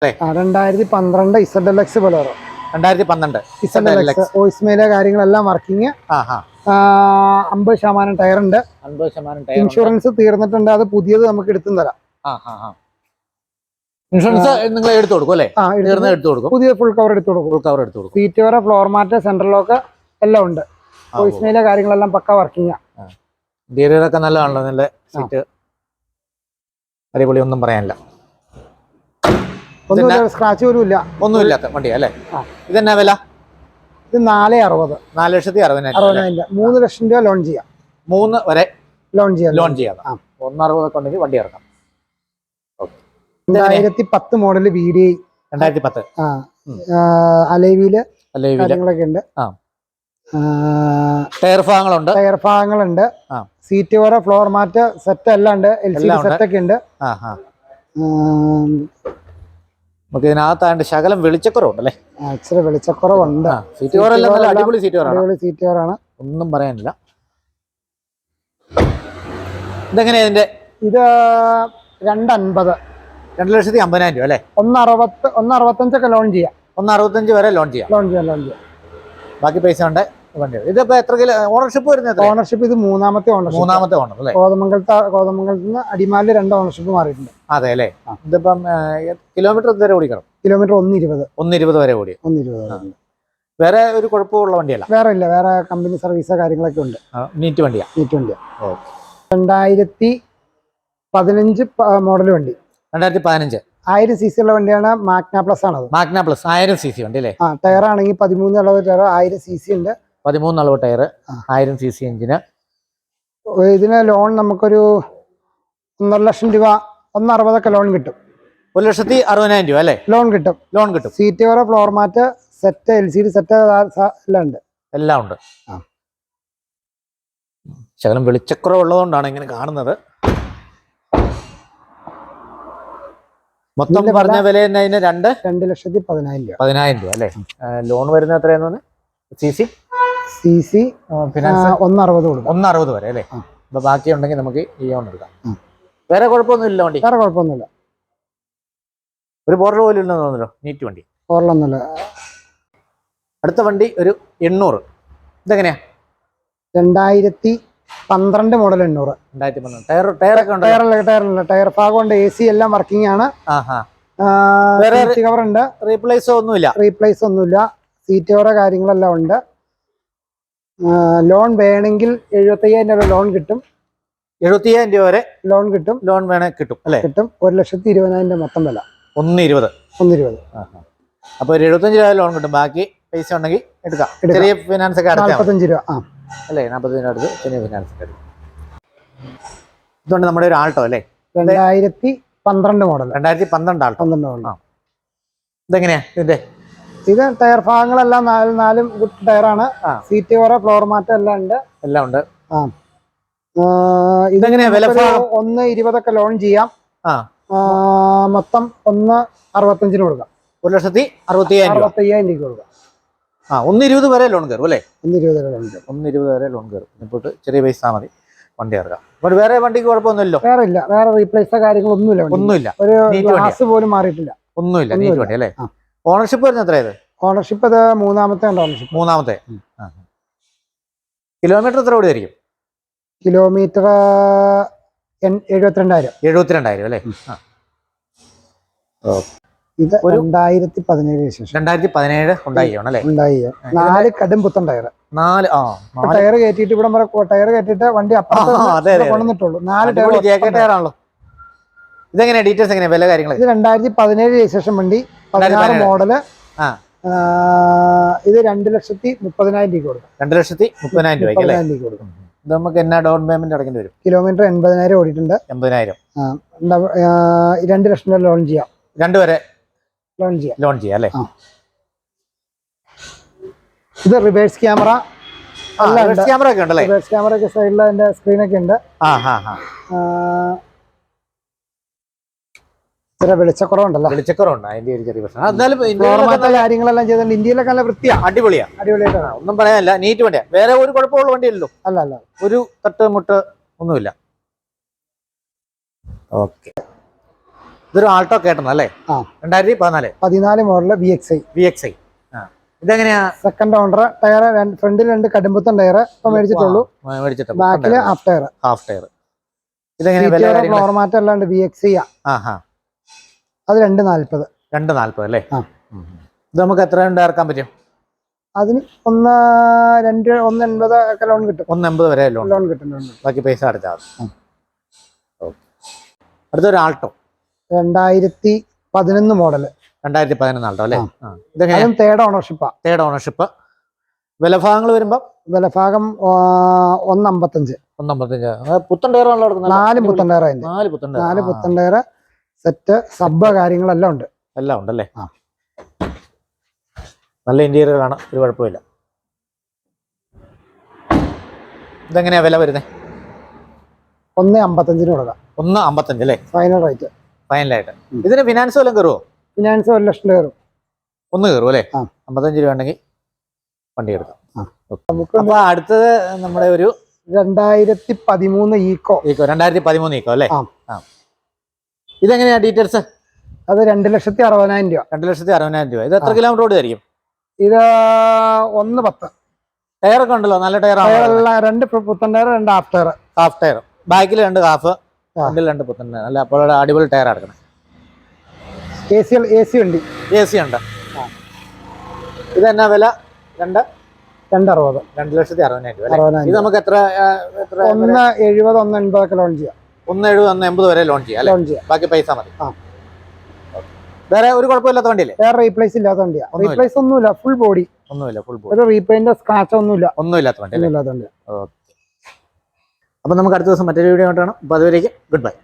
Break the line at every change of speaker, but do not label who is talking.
2012 ZLX Bolero.
2012
ZLX വോയിസ്മെയിലെ കാര്യങ്ങളെല്ലാം working. 50% tyre ഉണ്ട്.
50% tyre.
Insurance തീർന്നിട്ടുണ്ട്. അത് പുതിയത് നമുക്ക് എടുത്തും തരാം.
ഇൻഷുറൻസ് നിങ്ങൾ എടുത്തു കൊടുക്കും അല്ലേ? എടുത്തു കൊടുക്കും.
പുതിയ ഫുൾ കവർ എടുത്തു കൊടുക്കും. സീറ്റ് വരെ, ഫ്ലോർ മാറ്റ്, സെൻട്രൽ ലോക്ക് എല്ലാം ഉണ്ട്. വോയിസ്മെയിലെ കാര്യങ്ങളെല്ലാം പക്ക വർക്കിംഗ്.
ഇന്റീരിയറൊക്കെ നല്ലതാണല്ലോ. നല്ല സീറ്റ് അടിപൊളി, ഒന്നും പറയാനില്ല.
സ്ക്രാച്ച് പോലും ഇല്ല.
ഒന്നുമില്ലാത്ത വണ്ടിയാ അല്ലേ? ഇതെന്നാ വില?
ഇത് 4,60,000.
4,60,000.
3 ലക്ഷം രൂപ ലോൺ ചെയ്യാം.
3 വരെ ലോൺ ചെയ്യാം.
1,60,000
ഉണ്ടെങ്കിൽ വണ്ടി ഇറക്കാം.
2010 മോഡൽ VDI.
2010.
അലൈവില് കാര്യങ്ങളൊക്കെ ഉണ്ട്.
ടയർ ഭാഗങ്ങളുണ്ട്.
സീറ്റ് വരെ, ഫ്ലോർ മാറ്റ് സെറ്റ് എല്ലാം ഉണ്ട്. LCD സെറ്റ് ഒക്കെ ഉണ്ട്.
നമുക്ക് ഇതിനകത്താണ്ട് ശകലം വെളിച്ചക്കുറവുണ്ടല്ലേ?
ഇച്ചിരി വെളിച്ചക്കുറവുണ്ട്.
അടിപൊളി
സീറ്റ് കവറാണ്.
ഒന്നും പറയാനില്ല. ഇതെങ്ങനെയാ ഇതിന്റെ?
ഇത് 2,50,000.
2,50,000 രൂപ അല്ലേ?
1,65 ലോൺ ചെയ്യാം.
1,65 വരെ ലോൺ ചെയ്യാം. ബാക്കി പൈസ ഉണ്ട് വണ്ടി. ഇതിപ്പോ എത്ര കിലോ ഓണർഷിപ്പ് വരുന്നത്?
ഓണർഷിപ്പ് ഇത് മൂന്നാമത്തെ ഓണർ അല്ലേ? കോതമംഗലത്ത് നിന്ന് അടിമാലിൽ 2 ഓണർഷിപ്പ് മാറിയിട്ടുണ്ട്.
അതെ അല്ലേ? ഇതിപ്പം കിലോമീറ്റർ വരെ ഓടിക്കണം.
കിലോമീറ്റർ 1,20
വരെ ഓടി.
1,20.
വേറെ ഒരു കുഴപ്പമുള്ള വണ്ടിയല്ല?
വേറെ ഇല്ല. വേറെ കമ്പനി സർവീസ് കാര്യങ്ങളൊക്കെ ഉണ്ട്.
നീറ്റ് വണ്ടിയാ.
2015 മോഡൽ വണ്ടി.
2015
1000 cc ഉള്ള വണ്ടിയാണ്. മാഗ്ന പ്ലസ് ആണ്.
മാഗ്ന പ്ലസ് 1000 cc വണ്ടി അല്ലേ?
ടയർ ആണെങ്കിൽ 13 അളവ് ടയർ, 1000 cc ഉണ്ട്.
13 അളവ് ടയർ, 1000 cc എഞ്ചിന്.
ഇതിന് ലോൺ നമുക്കൊരു 1,50,000 രൂപ, 1,60,000 ലോൺ കിട്ടും.
1,60,000 രൂപ അല്ലേ? ലോൺ കിട്ടും.
Seat cover, floor mat set, LCD set എല്ലാം ഉണ്ട്.
ശകലം വെളിച്ചക്കുറവുള്ളതുകൊണ്ടാണ് ഇങ്ങനെ കാണുന്നത്. മൊത്തം പറഞ്ഞ വില തന്നെ അതിന്
2,10,000 രൂപ.
10,000 രൂപ അല്ലേ? ലോൺ വരുന്നത് എത്രയാണെന്ന്? CC
ഫിനാൻസ് 1,60 കൊടുക്കും.
1,60 വരെ അല്ലേ? അപ്പൊ ബാക്കി ഉണ്ടെങ്കിൽ നമുക്ക് ലോൺ എടുക്കാം. വേറെ കുഴപ്പമൊന്നുമില്ല വണ്ടി?
വേറെ കുഴപ്പമൊന്നുമില്ല.
ഒരു ബോർഡർ പോലും ഇല്ലെന്ന് തോന്നുന്നല്ലോ. നീറ്റ് വണ്ടി.
ബോർഡറൊന്നുമില്ല.
അടുത്ത വണ്ടി ഒരു 800. ഇതെങ്ങനെയാ?
2012 മോഡൽ 800.
2012. ടയറൊക്കെ ഉണ്ട്?
ടയർ ഭാഗമുണ്ട്. AC എല്ലാം വർക്കിംഗ് ആണ്. സീറ്റ് കവർ ഉണ്ട്.
റീപ്ലേസ് ഒന്നുമില്ല.
സീറ്റ് കവർ കാര്യങ്ങളെല്ലാം ഉണ്ട്. ലോൺ വേണമെങ്കിൽ 75,000 രൂപ ലോൺ കിട്ടും.
75,000 രൂപ വരെ
ലോൺ കിട്ടും.
ലോൺ വേണേ കിട്ടും അല്ലേ?
1,20,000 രൂപ മൊത്തം വില.
1,20,000. അപ്പൊ 75 രൂപ ലോൺ കിട്ടും. ബാക്കി പൈസ ഉണ്ടെങ്കിൽ എടുക്കാം. ചെറിയ ഫിനാൻസ് ഒക്കെ അടച്ചാൽ
45 രൂപ
അല്ലേ? 45 രൂപ അടുത്ത് ചെറിയ ഫിനാൻസ് ഒക്കെ എടുക്കും. ഇതുകൊണ്ട് നമ്മുടെ ഒരു ആൾട്ടോ അല്ലേ?
2012 മോഡൽ.
2012 ആൾട്ടോ. ഇതെങ്ങനെയാ ഇതിന്റെ?
ഇത് ടയർ ഭാഗങ്ങളെല്ലാം 4 ഗുഡ് ടയറാണ്. സീറ്റ് കവർ, ഫ്ലോർ മാറ്റ് എല്ലാം ഉണ്ട്.
ഇതെങ്ങനെയാ വില?
1,20,000 ലോൺ ചെയ്യാം. മൊത്തം 1,65,000 കൊടുക്കാം.
1,65,000
രൂപ കൊടുക്കാം.
1,20,000 വരെ ലോൺ കയറും അല്ലേ?
1,20,000
വരെ ലോൺ കയറും. ഇപ്പോട്ട് ചെറിയ പൈസ മതി വണ്ടി ഇറക്കാം. അപ്പോൾ വേറെ വണ്ടിക്ക് കുഴപ്പമൊന്നുമില്ലല്ലോ?
വേറെ റീപ്ലേസോ കാര്യങ്ങളൊന്നുമില്ല. ഒരു ഗ്ലാസ് പോലും മാറിയിട്ടില്ല.
ഒന്നുമില്ല. നീറ്റ് വണ്ടി അല്ലേ? ഓണർഷിപ്പ് വരുന്നത് എത്രയത്?
ഓണർഷിപ്പ് അത് മൂന്നാമത്തെ.
കിലോമീറ്റർ എത്ര ഓടിയായിരിക്കും?
കിലോമീറ്റർ 72,000
അല്ലേ?
ഇത് 2017
ഉണ്ടായില്ലേ?
4 കടും പുത്തൻ ടയർ. ടയർ കയറ്റിയിട്ട് ടയർ കയറ്റിയിട്ട് വണ്ടി കൊണ്ടുവന്നിട്ടുള്ളൂ. 4 ടയർ
ആണല്ലോ. ഇതെങ്ങനെയാ ഡീറ്റെയിൽസ് എങ്ങനെയാ വില കാര്യങ്ങൾ?
ഇത് 2017 രജിസ്ട്രേഷൻ വണ്ടി, 16 മോഡല്. ഇത് 2,30,000 രൂപ കൊടുക്കാം.
2,30,000 രൂപയ്ക്ക് കൊടുക്കും. ഇത് നമുക്ക് എന്നാ ഡൗൺ പേയ്മെന്റ് അടക്കേണ്ടി വരും?
കിലോമീറ്റർ 80,000 ഓടിയിട്ടുണ്ട്.
80,000.
2 ലക്ഷം രൂപ ലോൺ ചെയ്യാം.
2 വരെ ലോൺ ചെയ്യാം അല്ലേ?
ഇത് റിവേഴ്സ് ക്യാമറ
ഒക്കെ ഉണ്ടല്ലേ?
റിവേഴ്സ് ക്യാമറ ഒക്കെ സൈഡിൽ അതിന്റെ സ്ക്രീനൊക്കെ ഉണ്ട്. വെളിച്ചക്കുറവുണ്ടല്ലോ.
അതിന്റെ ഒരു ചെറിയ പ്രശ്നം.
കാര്യങ്ങളെല്ലാം ചെയ്തിട്ടുണ്ട്. ഇന്ത്യയിലൊക്കെ നല്ല വൃത്തിയാണ്.
അടിപൊളിയായിട്ടാണ്. ഒന്നും പറയാനല്ല. നീറ്റ് വണ്ടിയാ. വേറെ ഒരു കുഴപ്പമുള്ള വണ്ടിയല്ലോ?
അല്ല.
ഒരു തട്ട് മുട്ട് ഒന്നുമില്ല. ഓക്കെ. ഇതൊരു ആൾട്ടോ കേട്ടണം അല്ലേ? 2014
14 മോഡല് VXI.
VXI. ഇതെങ്ങനെയാ?
Second owner. ടയർ ഫ്രണ്ടിൽ 2 കടുംപുത്തൻ ടയർ ഇപ്പൊ മേടിച്ചിട്ടുള്ളൂ. ബാക്കില് ഹാഫ് ടയർ.
ഇതെങ്ങനെ
ഫ്ലോർ മാറ്റ് അല്ലാണ്ട് VXI അത് 240.
240 അല്ലേ? ഇത് നമുക്ക് എത്ര ഇറക്കാൻ പറ്റും?
അതിന് 1.80 ഒക്കെ ലോൺ കിട്ടും.
1.80 വരെ ലോൺ
കിട്ടും.
ബാക്കി പൈസ അടച്ചാൽ അടുത്തൊരു ആൾട്ടോ
2011 മോഡല്.
2011 ആൾട്ടോ അല്ലേ?
ഇതെങ്ങനെ? Third ownership.
വിലഭാഗങ്ങൾ വരുമ്പോ
വിലഭാഗം 1.55.
പുത്തൻ ടയർ ആണല്ലോ?
4 പുത്തൻ ടയർ.
4
പുത്തൻ ടയർ സെറ്റ് സബ് കാര്യങ്ങളെല്ലാം ഉണ്ട്.
എല്ലാം ഉണ്ടല്ലേ? നല്ല ഇന്റീരിയർ കാണാം, ഒരു കുഴപ്പമില്ല. ഇതെങ്ങനെയാ വില വരുന്നത്?
1.55 കൊടുക്കാം.
1.55 അല്ലേ?
Final rate.
ഫൈനലായിട്ട്. ഇതിന് ഫിനാൻസ് വല്ലതും കയറുമോ?
ഫിനാൻസ് 1 ലക്ഷം കയറും.
ഒന്ന് കയറും അല്ലേ? 55 രൂപ ഉണ്ടെങ്കിൽ വണ്ടി എടുക്കാം. അപ്പൊ അടുത്തത് നമ്മുടെ ഒരു
2013 ഈക്കോ
2013 ഈക്കോ അല്ലേ? ഇതെങ്ങനെയാ ഡീറ്റെയിൽസ്?
അത് 2,60,000 രൂപ.
2,60,000 രൂപ. ഇത് എത്ര കിലോമീറ്റർ ഓടിയായിരിക്കും?
ഇത് 1.10.
ടയറൊക്കെ ഉണ്ടല്ലോ, നല്ല ടയറാണ്.
2 പുത്തൻ ടയർ, 2 ഹാഫ് ടയർ.
ബാക്കിൽ 2 ഹാഫ്, ഫ്രണ്ടിൽ 2 പുത്തൻ ടയർ. അല്ല, അപ്പോൾ അടിപൊളി ടയർ എടുക്കണം.
AC വണ്ടി.
AC ഉണ്ട്. ഇതെന്നാ വില?
2.60.
2,60,000 രൂപ. ഇത് നമുക്ക് എത്ര
1.70 1.80 ഒക്കെ ലോൺ ചെയ്യാം.
1.70 1.80 വരെ ലോൺ ചെയ്യാം. ബാക്കി പൈസ മതി. വേറെ ഒരു കുഴപ്പമില്ലാത്ത വണ്ടിയല്ലേ?
വേറെ റീപ്ലേസ് ഇല്ലാത്ത വണ്ടിയാ. റീപ്ലേസ് ഒന്നുമില്ല, ഫുൾ ബോഡി. ഒരു റീപെയിന്റ് സ്ക്രാച്ച് ഒന്നുമില്ലാത്ത വണ്ടി.
ഓക്കെ. അപ്പൊ നമുക്ക് അടുത്ത ദിവസം മറ്റൊരു വീഡിയോ കാണാം. അപ്പൊ അതുവരേക്കും ഗുഡ് ബൈ.